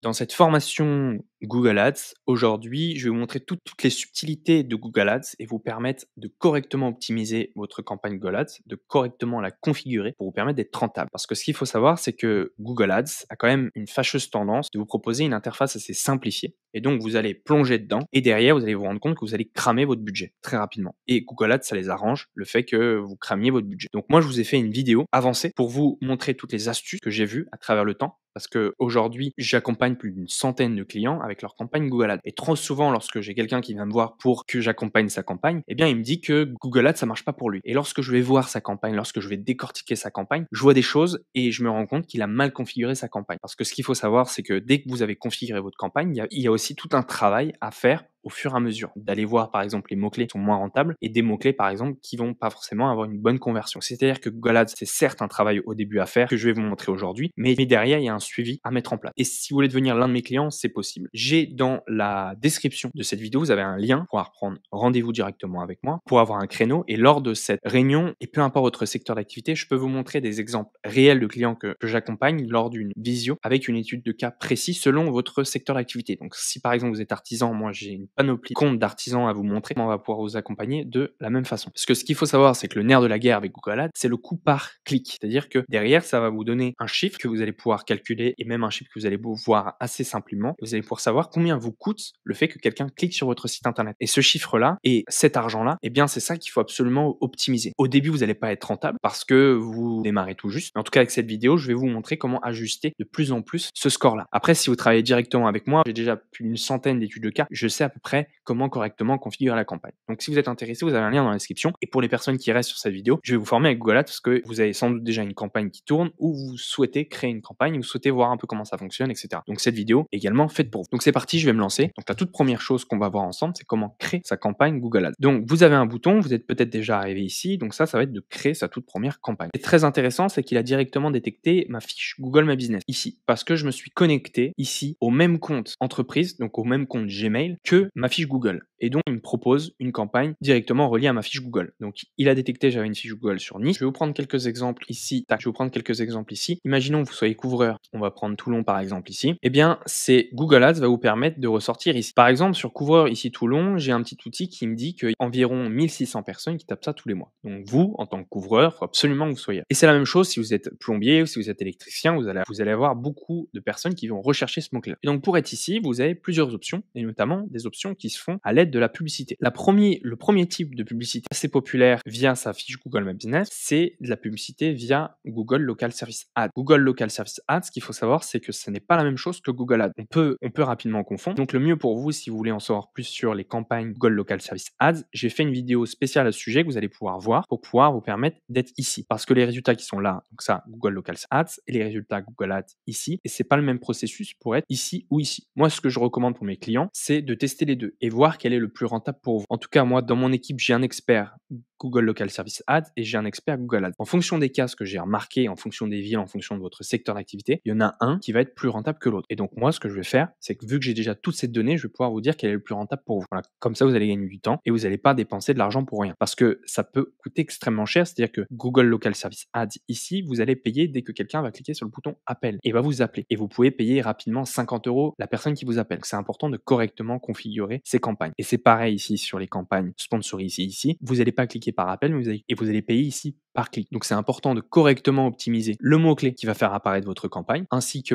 Dans cette formation Google Ads, aujourd'hui, je vais vous montrer toutes les subtilités de Google Ads et vous permettre de correctement optimiser votre campagne Google Ads, de correctement la configurer pour vous permettre d'être rentable. Parce que ce qu'il faut savoir, c'est que Google Ads a quand même une fâcheuse tendance de vous proposer une interface assez simplifiée. Et donc, vous allez plonger dedans et derrière, vous allez vous rendre compte que vous allez cramer votre budget très rapidement. Et Google Ads, ça les arrange, le fait que vous cramiez votre budget. Donc, moi, je vous ai fait une vidéo avancée pour vous montrer toutes les astuces que j'ai vues à travers le temps. Parce qu'aujourd'hui, j'accompagne plus d'une centaine de clients avec leur campagne Google Ads. Et trop souvent, lorsque j'ai quelqu'un qui vient me voir pour que j'accompagne sa campagne, eh bien, il me dit que Google Ads, ça marche pas pour lui. Et lorsque je vais voir sa campagne, lorsque je vais décortiquer sa campagne, je vois des choses et je me rends compte qu'il a mal configuré sa campagne. Parce que ce qu'il faut savoir, c'est que dès que vous avez configuré votre campagne, il y a aussi tout un travail à faire au fur et à mesure, d'aller voir par exemple les mots-clés qui sont moins rentables et des mots-clés par exemple qui vont pas forcément avoir une bonne conversion. C'est-à-dire que Google Ads, c'est certes un travail au début à faire que je vais vous montrer aujourd'hui, mais derrière, il y a un suivi à mettre en place. Et si vous voulez devenir l'un de mes clients, c'est possible. J'ai dans la description de cette vidéo, vous avez un lien pour pouvoir prendre rendez-vous directement avec moi, pour avoir un créneau et lors de cette réunion, et peu importe votre secteur d'activité, je peux vous montrer des exemples réels de clients que j'accompagne lors d'une visio avec une étude de cas précis selon votre secteur d'activité. Donc si par exemple vous êtes artisan, moi j'ai une panoplie de comptes d'artisans à vous montrer, on va pouvoir vous accompagner de la même façon. Parce que ce qu'il faut savoir, c'est que le nerf de la guerre avec Google Ads, c'est le coût par clic. C'est-à-dire que derrière, ça va vous donner un chiffre que vous allez pouvoir calculer et même un chiffre que vous allez voir assez simplement. Vous allez pouvoir savoir combien vous coûte le fait que quelqu'un clique sur votre site internet. Et ce chiffre-là et cet argent-là, eh bien, c'est ça qu'il faut absolument optimiser. Au début, vous n'allez pas être rentable parce que vous démarrez tout juste. Mais en tout cas, avec cette vidéo, je vais vous montrer comment ajuster de plus en plus ce score-là. Après, si vous travaillez directement avec moi, j'ai déjà plus d'une centaine d'études de cas. Je sais à peu près comment correctement configurer la campagne. Donc, si vous êtes intéressé, vous avez un lien dans la description. Et pour les personnes qui restent sur cette vidéo, je vais vous former avec Google Ads parce que vous avez sans doute déjà une campagne qui tourne ou vous souhaitez créer une campagne, vous souhaitez voir un peu comment ça fonctionne, etc. Donc, cette vidéo est également faite pour vous. Donc, c'est parti, je vais me lancer. Donc, la toute première chose qu'on va voir ensemble, c'est comment créer sa campagne Google Ads. Donc, vous avez un bouton, vous êtes peut-être déjà arrivé ici. Donc, ça va être de créer sa toute première campagne. Ce qui est très intéressant, c'est qu'il a directement détecté ma fiche Google My Business ici parce que je me suis connecté ici au même compte entreprise, donc au même compte Gmail que ma fiche Google. Et donc, il me propose une campagne directement reliée à ma fiche Google. Donc, il a détecté que j'avais une fiche Google sur Nice. Je vais vous prendre quelques exemples ici. Tac, je vais vous prendre quelques exemples ici. Imaginons que vous soyez couvreur. On va prendre Toulon par exemple ici. Eh bien, c'est Google Ads va vous permettre de ressortir ici. Par exemple, sur couvreur ici Toulon, j'ai un petit outil qui me dit qu'il y a environ 1600 personnes qui tapent ça tous les mois. Donc, vous, en tant que couvreur, il faut absolument que vous soyez là. Et c'est la même chose si vous êtes plombier ou si vous êtes électricien, vous allez avoir beaucoup de personnes qui vont rechercher ce mot-clé. Et donc, pour être ici, vous avez plusieurs options et notamment des options qui se font à l'aide de la publicité. Le premier type de publicité assez populaire via sa fiche Google My Business, c'est de la publicité via Google Local Service Ads. Google Local Service Ads, ce qu'il faut savoir, c'est que ce n'est pas la même chose que Google Ads. On peut rapidement confondre. Donc le mieux pour vous, si vous voulez en savoir plus sur les campagnes Google Local Service Ads, j'ai fait une vidéo spéciale à ce sujet que vous allez pouvoir voir pour pouvoir vous permettre d'être ici. Parce que les résultats qui sont là, donc ça, Google Local Ads, et les résultats Google Ads ici, et c'est pas le même processus pour être ici ou ici. Moi, ce que je recommande pour mes clients, c'est de tester les deux et voir quel est le plus rentable pour vous. En tout cas, moi, dans mon équipe, j'ai un expert Google Local Service Ads et j'ai un expert Google Ads. En fonction des cas, ce que j'ai remarqué, en fonction des villes, en fonction de votre secteur d'activité, il y en a un qui va être plus rentable que l'autre. Et donc, moi, ce que je vais faire, c'est que vu que j'ai déjà toutes ces données, je vais pouvoir vous dire quel est le plus rentable pour vous. Voilà. Comme ça, vous allez gagner du temps et vous n'allez pas dépenser de l'argent pour rien. Parce que ça peut coûter extrêmement cher. C'est-à-dire que Google Local Service Ads ici, vous allez payer dès que quelqu'un va cliquer sur le bouton appel et va vous appeler. Et vous pouvez payer rapidement 50 € la personne qui vous appelle. C'est important de correctement configurer ces campagnes. Et c'est pareil ici sur les campagnes sponsorisées ici. Vous n'allez pas cliquer par appel, mais vous allez payer ici par clic. Donc c'est important de correctement optimiser le mot-clé qui va faire apparaître votre campagne, ainsi que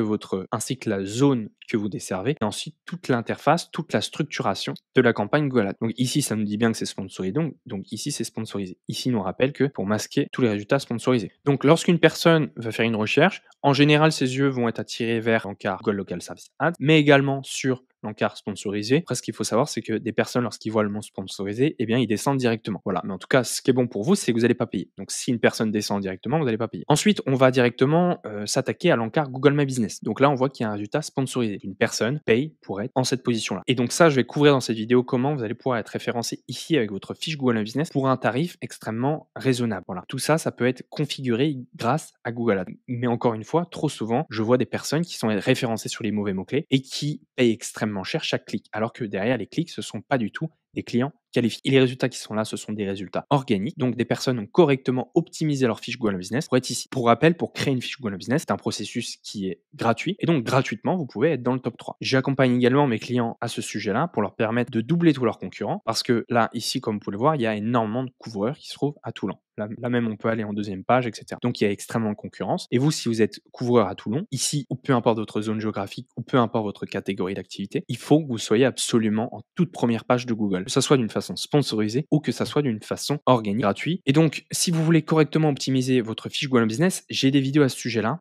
la zone que vous desservez, et ensuite toute l'interface, toute la structuration de la campagne Google Ads. Donc ici, ça nous dit bien que c'est sponsorisé, donc ici c'est sponsorisé. Ici, nous rappelle que pour masquer tous les résultats sponsorisés. Donc lorsqu'une personne va faire une recherche, en général, ses yeux vont être attirés vers l'encart Google Local Service Ads, mais également sur l'encart sponsorisé. Après, ce qu'il faut savoir, c'est que des personnes, lorsqu'ils voient le mot sponsorisé, eh bien, ils descendent directement. Voilà. Mais en tout cas, ce qui est bon pour vous, c'est que vous n'allez pas payer. Donc, si une personne descend directement, vous n'allez pas payer. Ensuite, on va directement s'attaquer à l'encart Google My Business. Donc là, on voit qu'il y a un résultat sponsorisé. Une personne paye pour être en cette position-là. Et donc ça, je vais couvrir dans cette vidéo comment vous allez pouvoir être référencé ici avec votre fiche Google My Business pour un tarif extrêmement raisonnable. Voilà. Tout ça, ça peut être configuré grâce à Google Ads. Mais encore une fois, trop souvent, je vois des personnes qui sont référencées sur les mauvais mots-clés et qui payent extrêmement cher chaque clic. Alors que derrière les clics, ce ne sont pas du tout des clients qualifiés. Et les résultats qui sont là, ce sont des résultats organiques. Donc, des personnes ont correctement optimisé leur fiche Google My Business pour être ici. Pour rappel, pour créer une fiche Google My Business, c'est un processus qui est gratuit. Et donc, gratuitement, vous pouvez être dans le top 3. J'accompagne également mes clients à ce sujet-là pour leur permettre de doubler tous leurs concurrents. Parce que là, ici, comme vous pouvez le voir, il y a énormément de couvreurs qui se trouvent à Toulon. Là même, on peut aller en deuxième page, etc. Donc, il y a extrêmement de concurrence. Et vous, si vous êtes couvreur à Toulon, ici, ou peu importe votre zone géographique, ou peu importe votre catégorie d'activité, il faut que vous soyez absolument en toute première page de Google, que ce soit d'une façon sponsorisée ou que ça soit d'une façon organique, gratuite. Et donc, si vous voulez correctement optimiser votre fiche Google Business, j'ai des vidéos à ce sujet-là.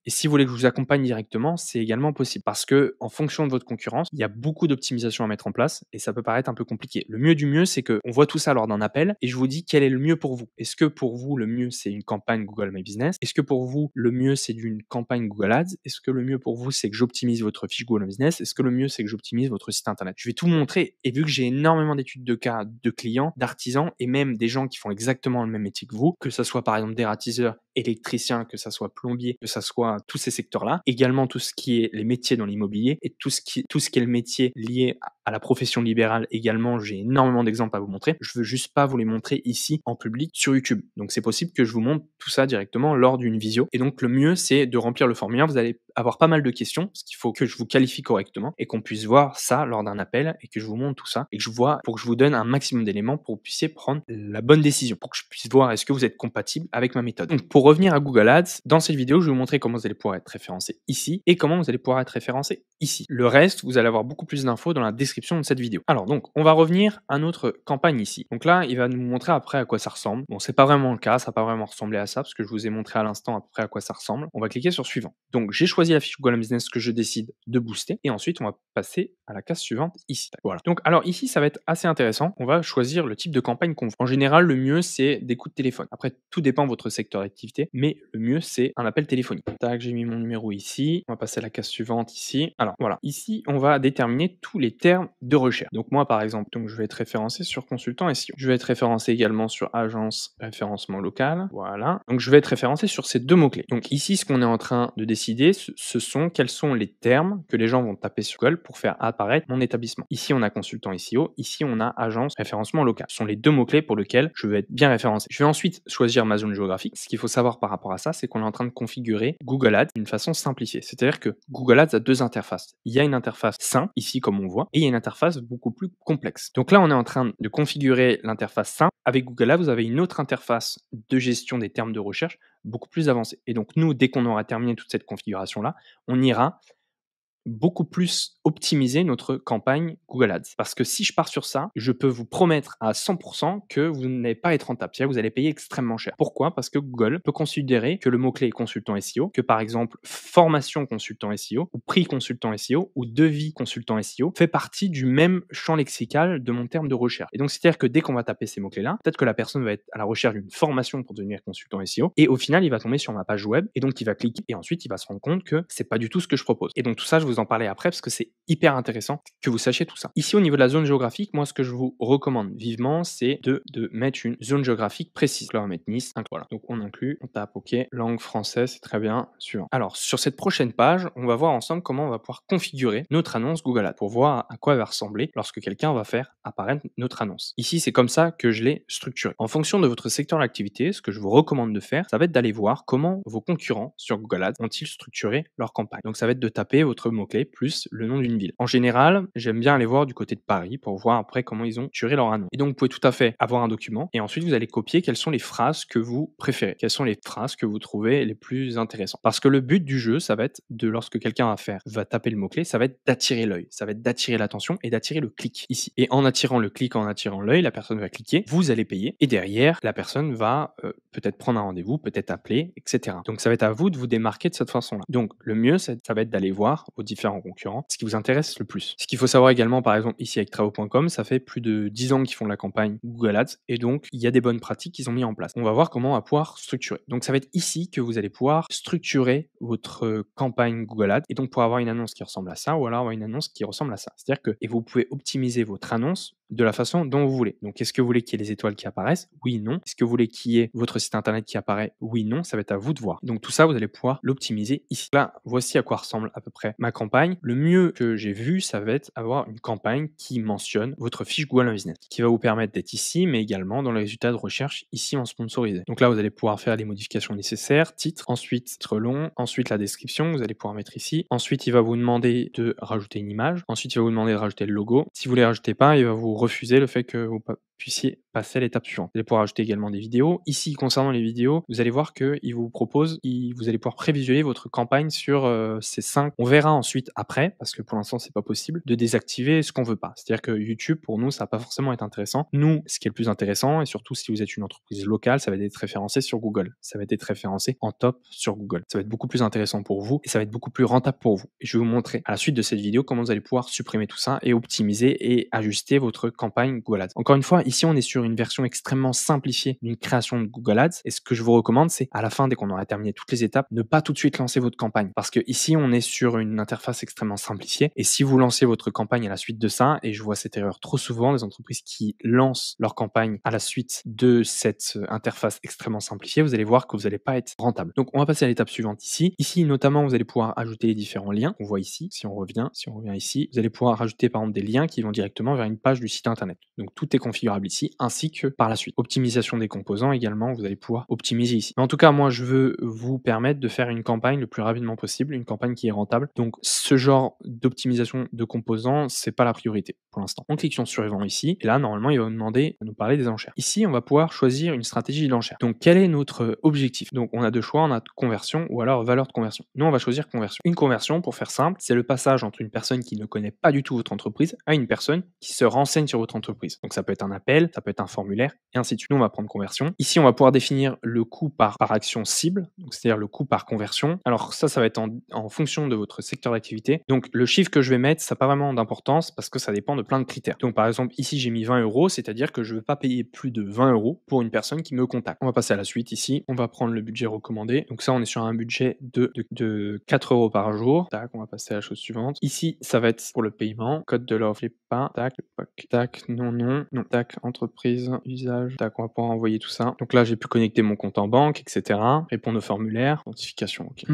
Et si vous voulez que je vous accompagne directement, c'est également possible parce que en fonction de votre concurrence, il y a beaucoup d'optimisation à mettre en place et ça peut paraître un peu compliqué. Le mieux du mieux, c'est qu'on voit tout ça lors d'un appel et je vous dis quel est le mieux pour vous. Est-ce que pour vous, le mieux, c'est une campagne Google My Business? Est-ce que pour vous, le mieux, c'est d'une campagne Google Ads? Est-ce que le mieux pour vous, c'est que j'optimise votre fiche Google My Business? Est-ce que le mieux, c'est que j'optimise votre site internet? Je vais tout montrer et vu que j'ai énormément d'études de cas de clients, d'artisans et même des gens qui font exactement le même métier que vous, que ce soit par exemple des ratiseurs, électriciens, que ça soit plombier, que ça soit tous ces secteurs-là, également tout ce qui est les métiers dans l'immobilier et tout ce qui est le métier lié à la profession libérale également, j'ai énormément d'exemples à vous montrer. Je veux juste pas vous les montrer ici en public sur YouTube. Donc c'est possible que je vous montre tout ça directement lors d'une visio. Et donc le mieux, c'est de remplir le formulaire. Vous allez avoir pas mal de questions, parce qu'il faut que je vous qualifie correctement et qu'on puisse voir ça lors d'un appel et que je vous montre tout ça et que je vois pour que je vous donne un maximum d'éléments pour que vous puissiez prendre la bonne décision, pour que je puisse voir est-ce que vous êtes compatible avec ma méthode. Donc pour revenir à Google Ads, dans cette vidéo, je vais vous montrer comment vous allez pouvoir être référencé ici et comment vous allez pouvoir être référencé ici. Le reste, vous allez avoir beaucoup plus d'infos dans la description de cette vidéo. Alors donc, on va revenir à notre campagne ici. Donc là, il va nous montrer après à quoi ça ressemble. Bon, c'est pas vraiment le cas, ça va pas vraiment ressembler à ça parce que je vous ai montré à l'instant à peu près à quoi ça ressemble. On va cliquer sur suivant. Donc j'ai choisi la fiche Google My Business que je décide de booster et ensuite on va passer à la case suivante ici. Voilà. Donc alors ici, ça va être assez intéressant. On va choisir le type de campagne qu'on veut. En général, le mieux c'est des coups de téléphone. Après, tout dépend de votre secteur d'activité, mais le mieux c'est un appel téléphonique. Tac, j'ai mis mon numéro ici. On va passer à la case suivante ici. Alors voilà, ici on va déterminer tous les termes de recherche. Donc moi par exemple, donc je vais être référencé sur consultant SEO. Je vais être référencé également sur agence référencement local. Voilà. Donc je vais être référencé sur ces deux mots-clés. Donc ici, ce qu'on est en train de décider, ce sont quels sont les termes que les gens vont taper sur Google pour faire apparaître mon établissement. Ici, on a consultant SEO. Ici, on a agence référencement local. Ce sont les deux mots-clés pour lesquels je vais être bien référencé. Je vais ensuite choisir ma zone géographique. Ce qu'il faut savoir par rapport à ça, c'est qu'on est en train de configurer Google Ads d'une façon simplifiée. C'est-à-dire que Google Ads a deux interfaces. Il y a une interface simple, ici comme on voit, et il y a une interface beaucoup plus complexe. Donc là, on est en train de configurer l'interface simple. Avec Google Ads, vous avez une autre interface de gestion des termes de recherche beaucoup plus avancée. Et donc nous, dès qu'on aura terminé toute cette configuration-là, on ira beaucoup plus optimiser notre campagne Google Ads. Parce que si je pars sur ça, je peux vous promettre à 100% que vous n'allez pas être rentable. C'est-à-dire que vous allez payer extrêmement cher. Pourquoi? Parce que Google peut considérer que le mot-clé est consultant SEO, que par exemple formation consultant SEO, ou prix consultant SEO, ou devis consultant SEO fait partie du même champ lexical de mon terme de recherche. Et donc c'est-à-dire que dès qu'on va taper ces mots-clés-là, peut-être que la personne va être à la recherche d'une formation pour devenir consultant SEO, et au final, il va tomber sur ma page web, et donc il va cliquer, et ensuite il va se rendre compte que c'est pas du tout ce que je propose. Et donc tout ça, je vous en parler après parce que c'est hyper intéressant que vous sachiez tout ça. Ici, au niveau de la zone géographique, moi, ce que je vous recommande vivement, c'est de mettre une zone géographique précise. On va mettre Nice. Voilà. Donc, on inclut, on tape OK, langue française, c'est très bien. Suivant. Alors, sur cette prochaine page, on va voir ensemble comment on va pouvoir configurer notre annonce Google Ads pour voir à quoi elle va ressembler lorsque quelqu'un va faire apparaître notre annonce. Ici, c'est comme ça que je l'ai structuré. En fonction de votre secteur d'activité, ce que je vous recommande de faire, ça va être d'aller voir comment vos concurrents sur Google Ads ont-ils structuré leur campagne. Donc, ça va être de taper votre mot-clé plus le nom d'une ville. En général, j'aime bien aller voir du côté de Paris pour voir après comment ils ont tiré leur annonce. Et donc, vous pouvez tout à fait avoir un document et ensuite vous allez copier quelles sont les phrases que vous préférez, quelles sont les phrases que vous trouvez les plus intéressantes. Parce que le but du jeu, ça va être de lorsque quelqu'un va taper le mot-clé, ça va être d'attirer l'œil, ça va être d'attirer l'attention et d'attirer le clic ici. Et en attirant le clic, en attirant l'œil, la personne va cliquer, vous allez payer et derrière, la personne va peut-être prendre un rendez-vous, peut-être appeler, etc. Donc, ça va être à vous de vous démarquer de cette façon-là. Donc, le mieux, ça va être d'aller voir vos différents concurrents ce qui vous intéresse le plus. Ce qu'il faut savoir également, par exemple, ici avec Travaux.com, ça fait plus de 10 ans qu'ils font la campagne Google Ads et donc il y a des bonnes pratiques qu'ils ont mis en place. On va voir comment on va pouvoir structurer. Donc ça va être ici que vous allez pouvoir structurer votre campagne Google Ads et donc pour avoir une annonce qui ressemble à ça ou alors avoir une annonce qui ressemble à ça. C'est-à-dire que et vous pouvez optimiser votre annonce de la façon dont vous voulez. Donc, est-ce que vous voulez qu'il y ait les étoiles qui apparaissent? Oui, non. Est-ce que vous voulez qu'il y ait votre site internet qui apparaît? Oui, non. Ça va être à vous de voir. Donc, tout ça, vous allez pouvoir l'optimiser ici. Là, voici à quoi ressemble à peu près ma campagne. Le mieux que j'ai vu, ça va être avoir une campagne qui mentionne votre fiche Google My Business, qui va vous permettre d'être ici, mais également dans les résultats de recherche ici en sponsorisé. Donc là, vous allez pouvoir faire les modifications nécessaires, titre, ensuite titre long, ensuite la description, vous allez pouvoir mettre ici. Ensuite, il va vous demander de rajouter une image. Ensuite, il va vous demander de rajouter le logo. Si vous ne les rajoutez pas, il va vous refuser le fait que vous puissiez passer à l'étape suivante. Vous allez pouvoir ajouter également des vidéos. Ici, concernant les vidéos, vous allez voir qu'il vous propose, vous allez pouvoir prévisualiser votre campagne sur ces 5. On verra ensuite après, parce que pour l'instant, c'est pas possible, de désactiver ce qu'on veut pas. C'est-à-dire que YouTube, pour nous, ça va pas forcément être intéressant. Nous, ce qui est le plus intéressant, et surtout si vous êtes une entreprise locale, ça va être référencé sur Google. Ça va être référencé en top sur Google. Ça va être beaucoup plus intéressant pour vous et ça va être beaucoup plus rentable pour vous. Et je vais vous montrer à la suite de cette vidéo comment vous allez pouvoir supprimer tout ça et optimiser et ajuster votre campagne Google Ads. Encore une fois, ici, on est sur une version extrêmement simplifiée d'une création de Google Ads. Et ce que je vous recommande, c'est à la fin, dès qu'on aura terminé toutes les étapes, ne pas tout de suite lancer votre campagne. Parce que ici, on est sur une interface extrêmement simplifiée. Et si vous lancez votre campagne à la suite de ça, et je vois cette erreur trop souvent, des entreprises qui lancent leur campagne à la suite de cette interface extrêmement simplifiée, vous allez voir que vous n'allez pas être rentable. Donc, on va passer à l'étape suivante ici. Ici, notamment, vous allez pouvoir ajouter les différents liens qu'on voit ici. Si on revient ici, vous allez pouvoir rajouter par exemple des liens qui vont directement vers une page du site internet. Donc, tout est configurable ici, ainsi que par la suite. Optimisation des composants également, vous allez pouvoir optimiser ici. Mais en tout cas, moi, je veux vous permettre de faire une campagne le plus rapidement possible, une campagne qui est rentable. Donc, ce genre d'optimisation de composants, c'est pas la priorité pour l'instant. On clique sur suivant ici, et là, normalement, il va nous demander de nous parler des enchères. Ici, on va pouvoir choisir une stratégie d'enchère. Donc, quel est notre objectif? Donc, on a deux choix, on a conversion ou alors valeur de conversion. Nous, on va choisir conversion. Une conversion, pour faire simple, c'est le passage entre une personne qui ne connaît pas du tout votre entreprise à une personne qui se renseigne sur votre entreprise. Donc, ça peut être un appel, ça peut être un formulaire, et ainsi de suite. Nous, on va prendre conversion. Ici, on va pouvoir définir le coût par action cible, c'est-à-dire le coût par conversion. Alors, ça va être en fonction de votre secteur d'activité. Donc, le chiffre que je vais mettre, ça n'a pas vraiment d'importance parce que ça dépend de plein de critères. Donc, par exemple, ici, j'ai mis 20 euros, c'est-à-dire que je ne veux pas payer plus de 20 euros pour une personne qui me contacte. On va passer à la suite ici. On va prendre le budget recommandé. Donc, ça, on est sur un budget de 4 euros par jour. Tac, on va passer à la chose suivante. Ici, ça va être pour le paiement. Code de l'offre, pas. Tac, tac, non, tac, entreprise, usage. Tac, on va pouvoir envoyer tout ça. Donc là, j'ai pu connecter mon compte en banque, etc. Répondre au formulaire. Notification, ok.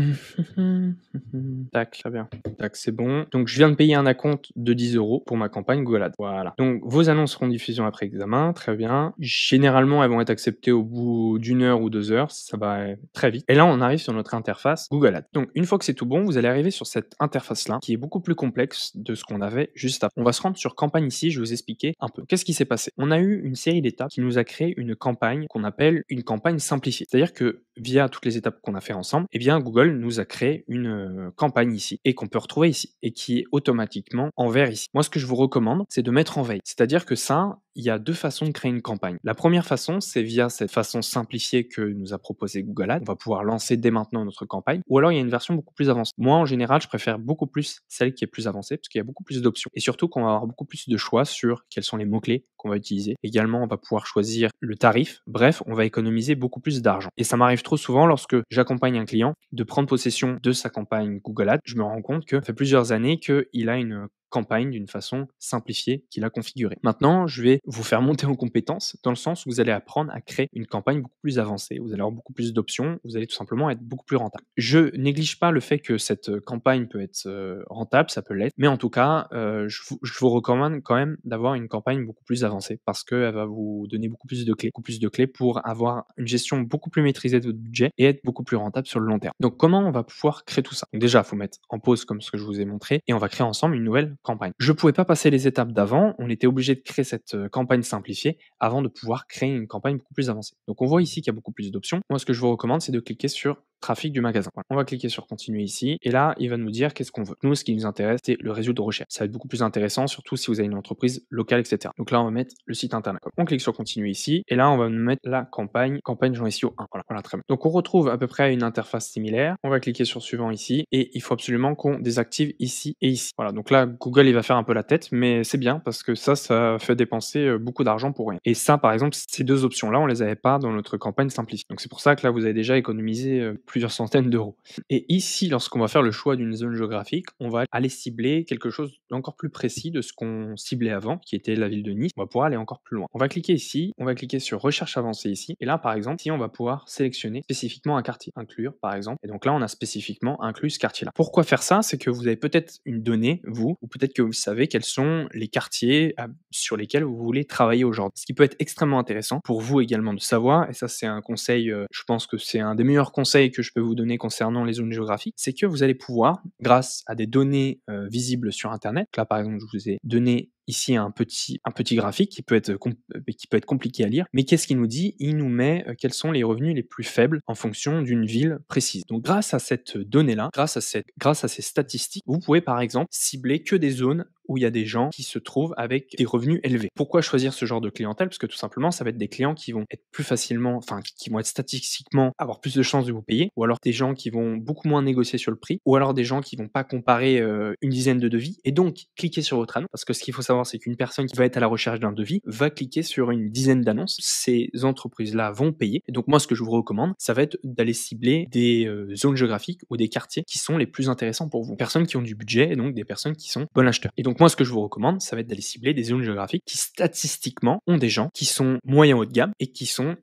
Tac, très bien. Tac, c'est bon. Donc, je viens de payer un acompte de 10 euros pour ma campagne Google Ads. Voilà. Donc, vos annonces seront diffusion après examen. Très bien. Généralement, elles vont être acceptées au bout d'une heure ou 2 heures. Ça va très vite. Et là, on arrive sur notre interface Google Ads. Donc, une fois que c'est tout bon, vous allez arriver sur cette interface-là qui est beaucoup plus complexe de ce qu'on avait juste après. On va se rendre sur campagne ici. Je vais vous expliquer un peu. Qu'est-ce qui s'est passé? On a eu une série d'étapes qui nous a créé une campagne qu'on appelle une campagne simplifiée. C'est-à-dire que via toutes les étapes qu'on a fait ensemble, eh bien, Google nous a créé une campagne ici et qu'on peut retrouver ici et qui est automatiquement en vert ici. Moi, ce que je vous recommande, c'est de mettre en veille. C'est-à-dire que ça, il y a deux façons de créer une campagne. La première façon, c'est via cette façon simplifiée que nous a proposé Google Ads. On va pouvoir lancer dès maintenant notre campagne. Ou alors, il y a une version beaucoup plus avancée. Moi, en général, je préfère beaucoup plus celle qui est plus avancée parce qu'il y a beaucoup plus d'options. Et surtout qu'on va avoir beaucoup plus de choix sur quels sont les mots-clés qu'on va utiliser. Également, on va pouvoir choisir le tarif. Bref, on va économiser beaucoup plus d'argent. Et ça m'arrive trop souvent lorsque j'accompagne un client de prendre possession de sa campagne Google Ads. Je me rends compte que ça fait plusieurs années qu'il a une campagne d'une façon simplifiée qu'il a configurée. Maintenant, je vais vous faire monter en compétences dans le sens où vous allez apprendre à créer une campagne beaucoup plus avancée. Vous allez avoir beaucoup plus d'options. Vous allez tout simplement être beaucoup plus rentable. Je néglige pas le fait que cette campagne peut être rentable, ça peut l'être. Mais en tout cas, je vous recommande quand même d'avoir une campagne beaucoup plus avancée parce qu'elle va vous donner beaucoup plus de clés pour avoir une gestion beaucoup plus maîtrisée de votre budget et être beaucoup plus rentable sur le long terme. Donc, comment on va pouvoir créer tout ça? Donc déjà, il faut mettre en pause comme ce que je vous ai montré et on va créer ensemble une nouvelle campagne. Je ne pouvais pas passer les étapes d'avant, on était obligé de créer cette campagne simplifiée avant de pouvoir créer une campagne beaucoup plus avancée. Donc on voit ici qu'il y a beaucoup plus d'options. Moi, ce que je vous recommande, c'est de cliquer sur trafic du magasin. Voilà. On va cliquer sur continuer ici et là, il va nous dire qu'est-ce qu'on veut. Nous, ce qui nous intéresse, c'est le résultat de recherche. Ça va être beaucoup plus intéressant, surtout si vous avez une entreprise locale, etc. Donc là, on va mettre le site internet. On clique sur continuer ici et là, on va nous mettre la campagne Jean SEO 1. Voilà, très bien. Donc on retrouve à peu près une interface similaire. On va cliquer sur suivant ici et il faut absolument qu'on désactive ici et ici. Voilà, donc là, Google, il va faire un peu la tête, mais c'est bien parce que ça fait dépenser beaucoup d'argent pour rien. Et ça, par exemple, ces deux options-là, on les avait pas dans notre campagne simplifiée. Donc c'est pour ça que là, vous avez déjà économisé plusieurs centaines d'euros. Et ici, lorsqu'on va faire le choix d'une zone géographique, on va aller cibler quelque chose d'encore plus précis de ce qu'on ciblait avant, qui était la ville de Nice. On va pouvoir aller encore plus loin. On va cliquer ici, on va cliquer sur recherche avancée ici, et là, par exemple, ici, on va pouvoir sélectionner spécifiquement un quartier, inclure, par exemple. Et donc là, on a spécifiquement inclus ce quartier-là. Pourquoi faire ça? C'est que vous avez peut-être une donnée, vous, ou peut-être que vous savez quels sont les quartiers sur lesquels vous voulez travailler aujourd'hui. Ce qui peut être extrêmement intéressant pour vous également de savoir, et ça, c'est un conseil, je pense que c'est un des meilleurs conseils que je peux vous donner concernant les zones géographiques, c'est que vous allez pouvoir, grâce à des données visibles sur Internet, là, par exemple, je vous ai donné ici un petit graphique qui peut être compliqué à lire, mais qu'est-ce qu'il nous dit? Il nous met quels sont les revenus les plus faibles en fonction d'une ville précise. Donc grâce à cette donnée-là, grâce à ces statistiques, vous pouvez par exemple cibler que des zones où il y a des gens qui se trouvent avec des revenus élevés. Pourquoi choisir ce genre de clientèle? Parce que tout simplement, ça va être des clients qui vont être plus facilement, enfin, qui vont être statistiquement avoir plus de chances de vous payer, ou alors des gens qui vont beaucoup moins négocier sur le prix, ou alors des gens qui vont pas comparer une dizaine de devis, et donc cliquer sur votre annonce, parce que ce qu'il faut savoir, c'est qu'une personne qui va être à la recherche d'un devis va cliquer sur une dizaine d'annonces. Ces entreprises-là vont payer. Et donc moi, ce que je vous recommande, ça va être d'aller cibler des zones géographiques ou des quartiers qui sont les plus intéressants pour vous. Personnes qui ont du budget et donc des personnes qui sont bons acheteurs. Et donc moi, ce que je vous recommande, ça va être d'aller cibler des zones géographiques qui statistiquement ont des gens qui sont moyens haut de gamme et qui sont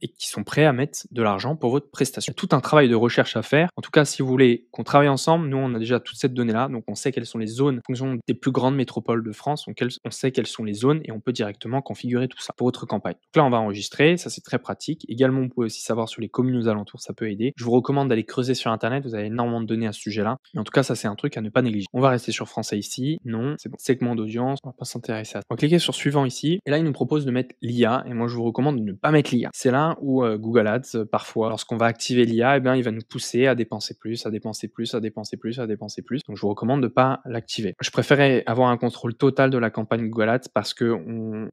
prêts à mettre de l'argent pour votre prestation. Tout un travail de recherche à faire. En tout cas, si vous voulez qu'on travaille ensemble, nous on a déjà toute cette donnée-là, donc on sait quelles sont les zones en fonction des plus grandes métropoles de France, donc on sait quelles sont les zones et on peut directement configurer tout ça pour votre campagne. Donc là, on va enregistrer, ça c'est très pratique. Également, vous pouvez aussi savoir sur les communes aux alentours, ça peut aider. Je vous recommande d'aller creuser sur Internet, vous avez énormément de données à ce sujet-là. Mais en tout cas, ça c'est un truc à ne pas négliger. On va rester sur français ici. Non, c'est bon. Segment d'audience, on va pas s'intéresser à ça. On va cliquer sur suivant ici. Et là, il nous propose de mettre l'IA. Et moi, je vous recommande de ne pas mettre l'IA. C'est là où Google Ads, parfois, lorsqu'on va activer l'IA, eh bien, il va nous pousser à dépenser plus, à dépenser plus, à dépenser plus, à dépenser plus. Donc, je vous recommande de pas l'activer. Je préférais avoir un contrôle total de la campagne Google Ads parce que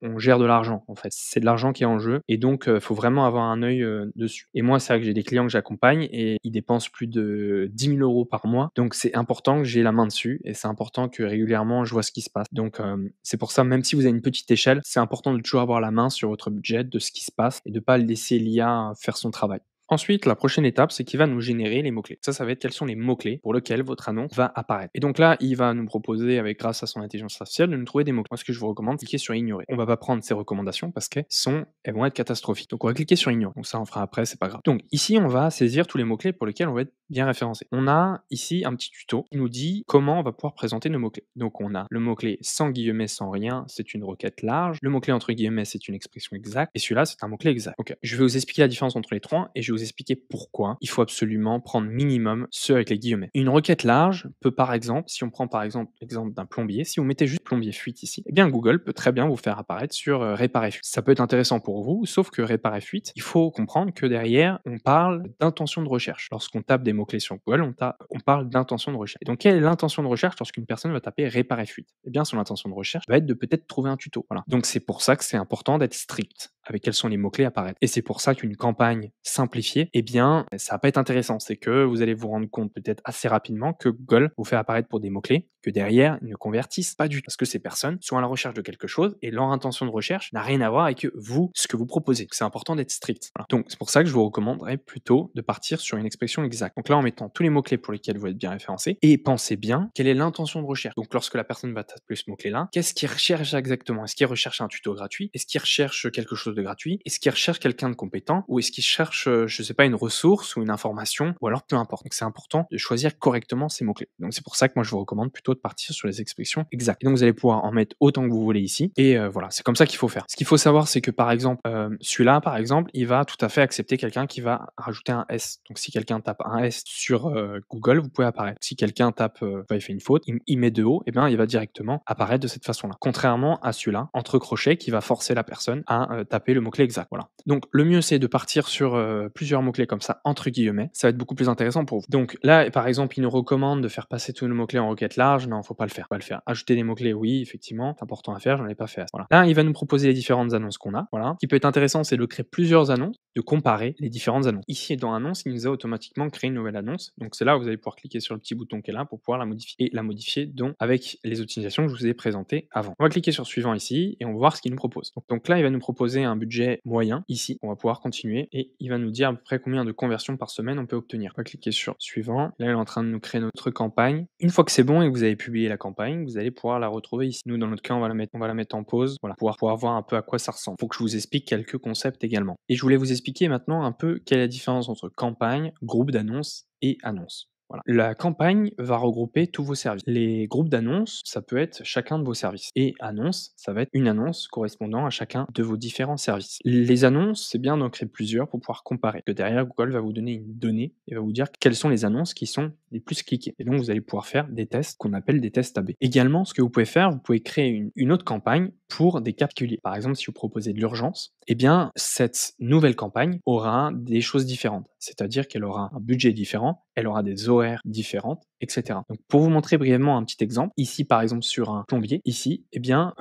on gère de l'argent, en fait. C'est de l'argent qui est en jeu. Et donc, faut vraiment avoir un œil dessus. Et moi, c'est vrai que j'ai des clients que j'accompagne et ils dépensent plus de 10 000 euros par mois. Donc, c'est important que j'ai la main dessus et c'est important que régulièrement, je vois ce qui se passe. Donc, c'est pour ça, même si vous avez une petite échelle, c'est important de toujours avoir la main sur votre budget, de ce qui se passe et de pas laisser l'IA faire son travail. Ensuite, la prochaine étape, c'est qu'il va nous générer les mots-clés. Ça va être quels sont les mots-clés pour lesquels votre annonce va apparaître. Et donc là, il va nous proposer, grâce à son intelligence artificielle, de nous trouver des mots-clés. Moi, ce que je vous recommande, c'est cliquer sur ignorer. On va pas prendre ces recommandations parce elles vont être catastrophiques. Donc, on va cliquer sur ignorer. Donc, ça, on fera après, c'est pas grave. Donc, ici, on va saisir tous les mots-clés pour lesquels on va être bien référencé. On a ici un petit tuto qui nous dit comment on va pouvoir présenter nos mots-clés. Donc, on a le mot-clé sans guillemets, sans rien, c'est une requête large. Le mot-clé entre guillemets, c'est une expression exacte. Et celui-là, c'est un mot-clé exact. Ok. Je vais vous expliquer la différence entre les trois et je vais vous expliquer pourquoi il faut absolument prendre minimum ceux avec les guillemets. Une requête large peut par exemple, si on prend par exemple l'exemple d'un plombier, si vous mettez juste plombier fuite ici, eh bien Google peut très bien vous faire apparaître sur réparer fuite. Ça peut être intéressant pour vous, sauf que réparer fuite, il faut comprendre que derrière, on parle d'intention de recherche. Lorsqu'on tape des mots-clés sur Google, on parle d'intention de recherche. Et donc, quelle est l'intention de recherche lorsqu'une personne va taper réparer fuite? Eh bien, son intention de recherche va être de peut-être trouver un tuto. Voilà. Donc, c'est pour ça que c'est important d'être strict avec quels sont les mots-clés apparaître. Et c'est pour ça qu'une campagne simplifiée, eh bien, ça va pas être intéressant. C'est que vous allez vous rendre compte peut-être assez rapidement que Google vous fait apparaître pour des mots-clés que derrière, ils ne convertissent pas du tout. Parce que ces personnes sont à la recherche de quelque chose et leur intention de recherche n'a rien à voir avec vous, ce que vous proposez. C'est important d'être strict. Voilà. Donc, c'est pour ça que je vous recommanderais plutôt de partir sur une expression exacte. Donc là, en mettant tous les mots-clés pour lesquels vous êtes bien référencé et pensez bien quelle est l'intention de recherche. Donc, lorsque la personne va taper ce mot-clé-là, qu'est-ce qu'il recherche exactement? Est-ce qu'il recherche un tuto gratuit? Est-ce qu'il recherche quelque chose de gratuit? Est-ce qu'il recherche quelqu'un de compétent? Ou est-ce qu'il cherche, je sais pas, une ressource ou une information? Ou alors peu importe. Donc c'est important de choisir correctement ces mots-clés. Donc c'est pour ça que moi je vous recommande plutôt de partir sur les expressions exactes. Et donc vous allez pouvoir en mettre autant que vous voulez ici. Et voilà, c'est comme ça qu'il faut faire. Ce qu'il faut savoir, c'est que par exemple, celui-là, par exemple, il va tout à fait accepter quelqu'un qui va rajouter un S. Donc si quelqu'un tape un S sur Google, vous pouvez apparaître. Si quelqu'un tape, il fait une faute, il met de haut, et bien il va directement apparaître de cette façon-là. Contrairement à celui-là, entre crochets, qui va forcer la personne à taper le mot-clé exact. Voilà. Donc le mieux c'est de partir sur plusieurs mots-clés comme ça, entre guillemets. Ça va être beaucoup plus intéressant pour vous. Donc là, par exemple, il nous recommande de faire passer tous nos mots-clés en requête large. Non, faut pas le faire. Pas le faire. Ajouter des mots-clés, oui, effectivement, c'est important à faire. J'en ai pas fait. Voilà. Là, il va nous proposer les différentes annonces qu'on a. Voilà. Ce qui peut être intéressant, c'est de créer plusieurs annonces, de comparer les différentes annonces. Ici, dans annonce, il nous a automatiquement créé une nouvelle annonce. Donc c'est là où vous allez pouvoir cliquer sur le petit bouton qui est là pour pouvoir la modifier et la modifier donc avec les optimisations que je vous ai présentées avant. On va cliquer sur suivant ici et on va voir ce qu'il nous propose. Donc là, il va nous proposer un budget moyen ici. On va pouvoir continuer et il va nous dire à peu près combien de conversions par semaine on peut obtenir. On va cliquer sur suivant. Là, il est en train de nous créer notre campagne. Une fois que c'est bon et que vous avez publié la campagne, vous allez pouvoir la retrouver ici. Nous, dans notre cas, on va la mettre en pause, voilà, pour pouvoir voir un peu à quoi ça ressemble. Faut que je vous explique quelques concepts également. Et je voulais vous expliquer maintenant un peu quelle est la différence entre campagne, groupe d'annonces et annonce. Voilà. La campagne va regrouper tous vos services. Les groupes d'annonces, ça peut être chacun de vos services. Et annonce, ça va être une annonce correspondant à chacun de vos différents services. Les annonces, c'est bien d'en créer plusieurs pour pouvoir comparer. Que derrière, Google va vous donner une donnée et va vous dire quelles sont les annonces qui sont les plus cliquées. Et donc, vous allez pouvoir faire des tests qu'on appelle des tests AB. Également, ce que vous pouvez faire, vous pouvez créer une autre campagne pour des cas particuliers. Par exemple, si vous proposez de l'urgence, eh bien, cette nouvelle campagne aura des choses différentes. C'est-à-dire qu'elle aura un budget différent, elle aura des horaires différentes, etc. Donc, pour vous montrer brièvement un petit exemple, ici, par exemple, sur un plombier, ici, eh bien,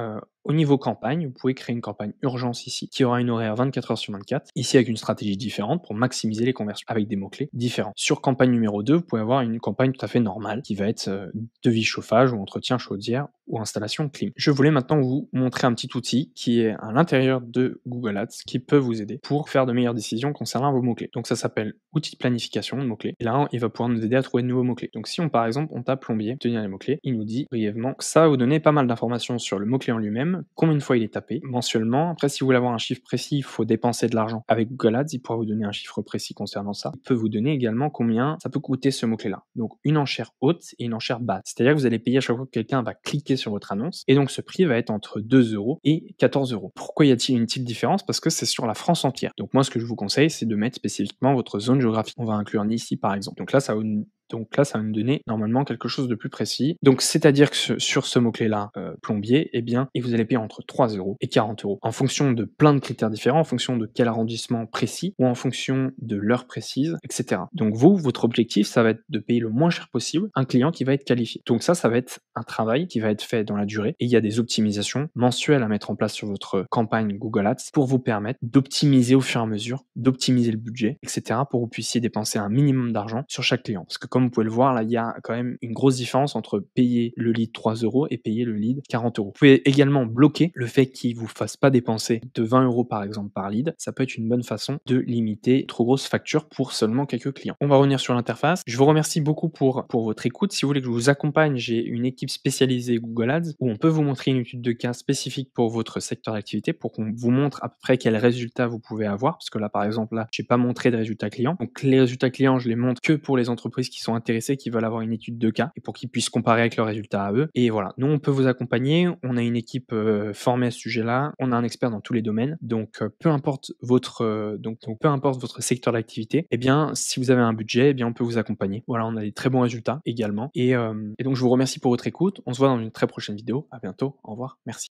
au niveau campagne, vous pouvez créer une campagne urgence ici, qui aura une horaire 24 heures sur 24, ici avec une stratégie différente pour maximiser les conversions, avec des mots-clés différents. Sur campagne numéro 2, vous pouvez avoir une campagne tout à fait normale, qui va être devis chauffage ou entretien chaudière ou installation clim. Je voulais maintenant vous montrer un petit outil qui est à l'intérieur de Google Ads, qui peut vous aider pour faire de meilleures décisions concernant vos mots-clés. Donc ça s'appelle outil de planification de mots-clés. Et là, il va pouvoir nous aider à trouver de nouveaux mots-clés. Donc si par exemple, on tape plombier, obtenir les mots-clés, il nous dit brièvement que ça va vous donner pas mal d'informations sur le mot-clé en lui-même, combien de fois il est tapé mensuellement. Après, si vous voulez avoir un chiffre précis, il faut dépenser de l'argent. Avec Google Ads, il pourra vous donner un chiffre précis concernant ça. Il peut vous donner également combien ça peut coûter ce mot-clé-là. Donc une enchère haute et une enchère basse. C'est-à-dire que vous allez payer à chaque fois que quelqu'un va cliquer sur votre annonce. Et donc ce prix va être entre 2 € et 14 €. Pourquoi y a-t-il une petite différence? Parce que c'est sur la France entière. Donc moi, ce que je vous conseille, c'est de mettre spécifiquement votre zone géographique. On va inclure Nice par exemple. Donc là, ça va nous donner normalement quelque chose de plus précis. Donc c'est-à-dire que sur ce mot-clé-là, plombier, eh bien, et vous allez payer entre 3 € et 40 € en fonction de plein de critères différents, en fonction de quel arrondissement précis ou en fonction de l'heure précise, etc. Donc vous, votre objectif, ça va être de payer le moins cher possible un client qui va être qualifié. Donc ça va être un travail qui va être fait dans la durée et il y a des optimisations mensuelles à mettre en place sur votre campagne Google Ads pour vous permettre d'optimiser au fur et à mesure, d'optimiser le budget, etc. pour que vous puissiez dépenser un minimum d'argent sur chaque client. Parce que comme vous pouvez le voir, là, il y a quand même une grosse différence entre payer le lead 3 € et payer le lead 40 €. Vous pouvez également bloquer le fait qu'il ne vous fasse pas dépenser de 20 € par exemple par lead. Ça peut être une bonne façon de limiter trop grosses factures pour seulement quelques clients. On va revenir sur l'interface. Je vous remercie beaucoup pour votre écoute. Si vous voulez que je vous accompagne, j'ai une équipe spécialisée Google Ads où on peut vous montrer une étude de cas spécifique pour votre secteur d'activité pour qu'on vous montre à peu près quels résultats vous pouvez avoir. Parce que là, par exemple, là, je n'ai pas montré de résultats clients. Donc les résultats clients, je les montre que pour les entreprises qui sont intéressés, qui veulent avoir une étude de cas et pour qu'ils puissent comparer avec leurs résultats à eux. Et voilà, nous on peut vous accompagner, on a une équipe formée à ce sujet-là, on a un expert dans tous les domaines, donc peu importe votre peu importe votre secteur d'activité, eh bien si vous avez un budget, eh bien on peut vous accompagner. Voilà, on a des très bons résultats également. Et donc je vous remercie pour votre écoute. On se voit dans une très prochaine vidéo. À bientôt. Au revoir. Merci.